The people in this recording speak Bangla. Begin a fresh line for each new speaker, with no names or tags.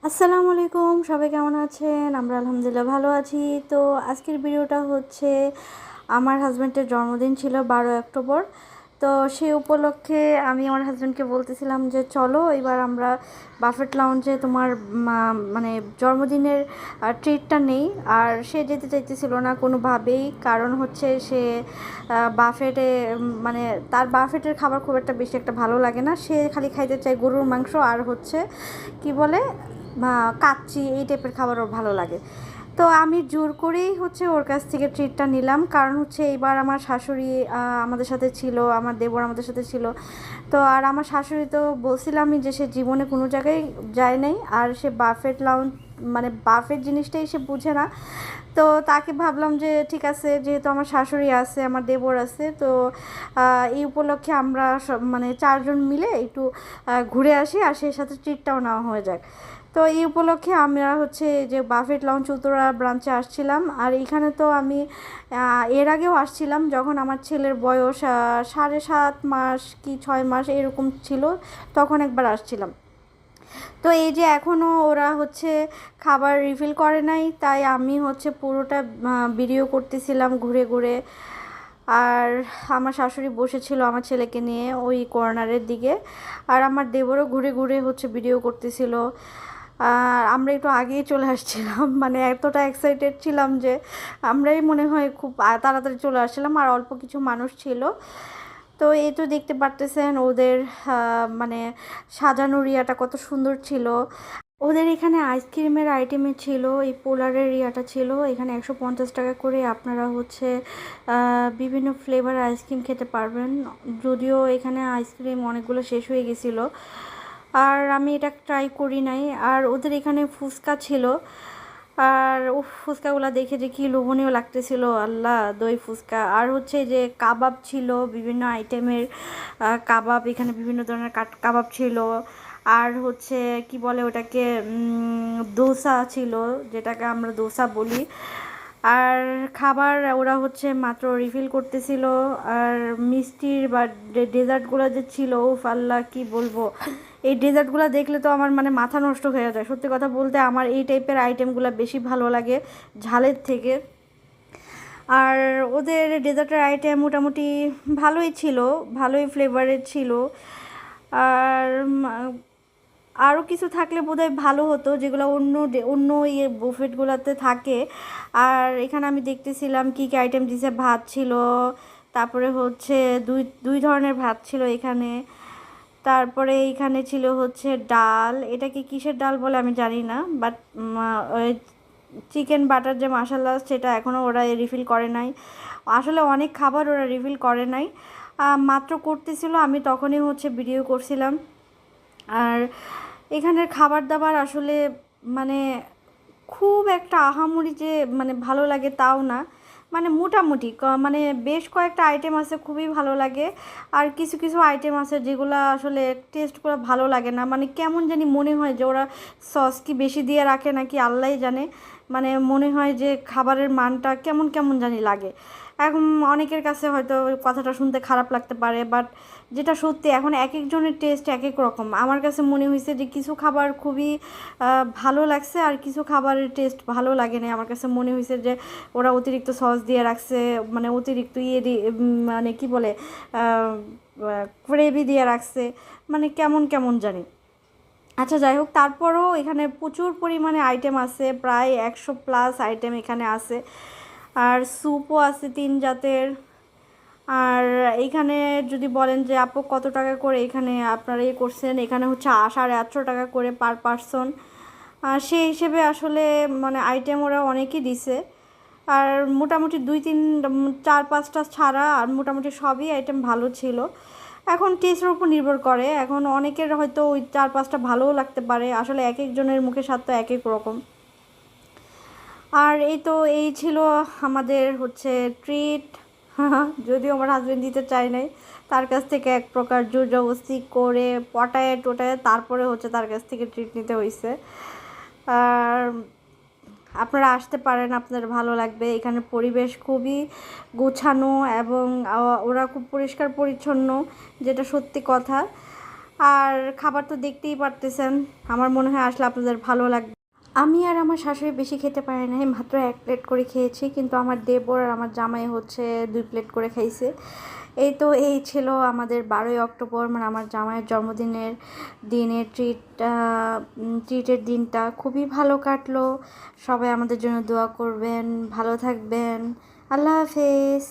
আসসালামু আলাইকুম, সবাই কেমন আছেন? আমরা আলহামদুলিল্লাহ ভালো আছি। তো আজকের ভিডিওটা হচ্ছে আমার হাজব্যান্ডের জন্মদিন ছিল 12 অক্টোবর। তো সেই উপলক্ষে আমি আমার হাজব্যান্ডকে বলতেছিলাম যে চলো এবার আমরা বাফেট লাউঞ্জে তোমার মানে জন্মদিনের ট্রিটটা নেই। আর সে যেতে চাইতেছিল না কোনোভাবেই, কারণ হচ্ছে সে বাফেটে মানে তার বাফেটের খাবার খুব একটা বেশি একটা ভালো লাগে না। সে খালি খাইতে চায় গরুর মাংস আর হচ্ছে কি বলে কাচ্চি, এই টাইপের খাবার ওর ভালো লাগে। তো আমি জোর করেই হচ্ছে ওর কাছ থেকে ট্রিটটা নিলাম, কারণ হচ্ছে এইবার আমার শাশুড়ি আমাদের সাথে ছিল, আমার দেবর আমাদের সাথে ছিল। তো আর আমার শাশুড়ি তো বলছিলামই যে সে জীবনে কোনো জায়গায় যায় নাই, আর সে বাফেট লাউঞ্জ মানে বাফেট জিনিসটাই সে বুঝে না। তো তাকে ভাবলাম যে ঠিক আছে, যেহেতু আমার শাশুড়ি আছে, আমার দেবর আছে, তো এই উপলক্ষে আমরা সব মানে চারজন মিলে একটু ঘুরে আসি, আর সেই সাথে ট্রিটটাও নেওয়া হয়ে যায়। তো এই উপলক্ষে আমরা হচ্ছে যে বাফেট লঞ্চ উত্তরা ব্রাঞ্চে আসছিলাম। আর এইখানে তো আমি এর আগেও আসছিলাম, যখন আমার ছেলের বয়স 7.5 মাস কি 6 মাস এরকম ছিল, তখন একবার আসছিলাম। তো এই যে এখনও ওরা হচ্ছে খাবার রিফিল করে নাই, তাই আমি হচ্ছে পুরোটা ভিডিও করতেছিলাম ঘুরে ঘুরে। আর আমার শাশুড়ি বসেছিল আমার ছেলেকে নিয়ে ওই কর্নারের দিকে, আর আমার দেবরও ঘুরে ঘুরে হচ্ছে ভিডিও করতেছিল। আর আমরা একটু আগেই চলে আসছিলাম, মানে এতটা এক্সাইটেড ছিলাম যে আমরাই মনে হয় খুব তাড়াতাড়ি চলে আসছিলাম, আর অল্প কিছু মানুষ ছিল। তো এই তো দেখতে পারতেছেন ওদের মানে সাজানোর ইয়াটা কত সুন্দর ছিল। ওদের এখানে আইসক্রিমের আইটেমে ছিল, এই পোলারের ইয়াটা ছিল, এখানে 150 টাকা করে আপনারা হচ্ছে বিভিন্ন ফ্লেভার আইসক্রিম খেতে পারবেন। যদিও এখানে আইসক্রিম অনেকগুলো শেষ হয়ে গেছিলো, আর আমি এটা ট্রাই করি নাই। আর ওদের এখানে ফুচকা ছিল, আর ফুচকাগুলো দেখে যে কি লোভনীয় লাগতেছিল, আল্লাহ, দই ফুচকা। আর হচ্ছে যে কাবাব ছিল, বিভিন্ন আইটেমের কাবাব, এখানে বিভিন্ন ধরনের কাবাব ছিল। আর হচ্ছে কি বলে ওটাকে, দোসা ছিল, যেটাকে আমরা দোসা বলি। আর খাবার ওরা হচ্ছে মাত্র রিফিল করতেছিল। আর মিষ্টির বা ডেজার্টগুলো যে ছিল, ও আল্লাহ কি বলবো, এই ডেজার্টগুলো দেখলে তো আমার মানে মাথা নষ্ট হয়ে যায়। সত্যি কথা বলতে আমার এই টাইপের আইটেমগুলো বেশি ভালো লাগে ঝালের থেকে। আর ওদের ডেজার্টের আইটেম মোটামুটি ভালোই ছিল, ভালোই ফ্লেভারের ছিল। আর আরও কিছু থাকলে বোধহয় ভালো হতো, যেগুলো অন্য ইয়ে বুফেটগুলোতে থাকে। আর এখানে আমি দেখতেছিলাম কী কী আইটেম দিছে। ভাত ছিল, তারপরে হচ্ছে দুই ধরনের ভাত ছিল এখানে। তারপরে এইখানে ছিল হচ্ছে ডাল, এটাকে কিসের ডাল বলে আমি জানি না, বাট ওই চিকেন বাটার যে মশলা সেটা এখনও ওরা রিফিল করে নাই। আসলে অনেক খাবার ওরা রিফিল করে নাই, মাত্র করতেছিল, আমি তখনই হচ্ছে ভিডিও করছিলাম। আর এখানের খাবার দাবার আসলে মানে খুব একটা আহামরি যে মানে ভালো লাগে তাও না, মানে মোটামুটি মানে বেশ কয়েকটা আইটেম আছে খুবই ভালো লাগে। আর কিছু কিছু আইটেম আছে যেগুলো আসলে টেস্ট করে ভালো লাগে না, মানে কেমন জানি মনে হয় যে ওরা সস কি বেশি দিয়ে রাখে নাকি আল্লাহই জানে। মানে মনে হয় যে খাবারের মানটা কেমন কেমন জানি লাগে। এখন অনেকের কাছে হয়তো কথাটা শুনতে খারাপ লাগতে পারে, বাট যেটা সত্যি, এখন এক একজনের টেস্ট এক এক রকম। আমার কাছে মনে হয়েছে যে কিছু খাবার খুবই ভালো লাগছে, আর কিছু খাবারের টেস্ট ভালো লাগে না। আমার কাছে মনে হয়েছে যে ওরা অতিরিক্ত সস দিয়ে রাখছে, মানে অতিরিক্ত ইয়ে দিয়ে মানে কি বলে গ্রেভি দিয়ে রাখছে, মানে কেমন কেমন জানি। আচ্ছা যাই হোক, তারপরও এখানে প্রচুর পরিমাণে আইটেম আছে, প্রায় 100+ আইটেম এখানে আছে। আর স্যুপও আছে 3 জাতের। আর এইখানে যদি বলেন যে আপু কত টাকা করে এখানে আপনারা ইয়ে করছেন, এখানে হচ্ছে 850 টাকা করে পার পারসন। সেই হিসেবে আসলে মানে আইটেম ওরা অনেকই দিছে। আর মোটামুটি 2 3 4 5টা ছাড়া আর মোটামুটি সবই আইটেম ভালো ছিল। এখন টেস্টের উপর নির্ভর করে, এখন অনেকের হয়তো ওই 4 5টা ভালোও লাগতে পারে, আসলে এক একজনের মুখে স্বাদ তো এক এক রকম। আর এই তো এই ছিল আমাদের হচ্ছে ট্রিট। যদিও আমার হাজব্যান্ড দিতে চায় নাই, তার কাছ থেকে এক প্রকার জোর জবরদস্তি করে পটায় টোটায় তারপরে হচ্ছে তার কাছ থেকে ট্রিট নিতে হয়েছে। আর আপনারা আসতে পারেন, আপনাদের ভালো লাগবে। এখানে পরিবেশ খুবই গোছানো এবং ওরা খুব পরিষ্কার পরিচ্ছন্ন, যেটা সত্যি কথা। আর খাবার তো দেখতেই পারতেছেন, আমার মনে হয় আসলে আপনাদের ভালো লাগবে। আমি আর আমার শাশুড়ি বেশি খেতে পারি নাই, মাত্র 1 প্লেট করে খেয়েছি, কিন্তু আমার দেবর আর আমার জামাই হচ্ছে 2 প্লেট করে খাইছে। এই তো এই ছিল আমাদের 12ই অক্টোবর, মানে আমার জামাইয়ের জন্মদিনের দিনের ট্রিটের দিনটা খুবই ভালো কাটলো। সবাই আমাদের জন্য দোয়া করবেন, ভালো থাকবেন। আল্লাহ হাফেজ।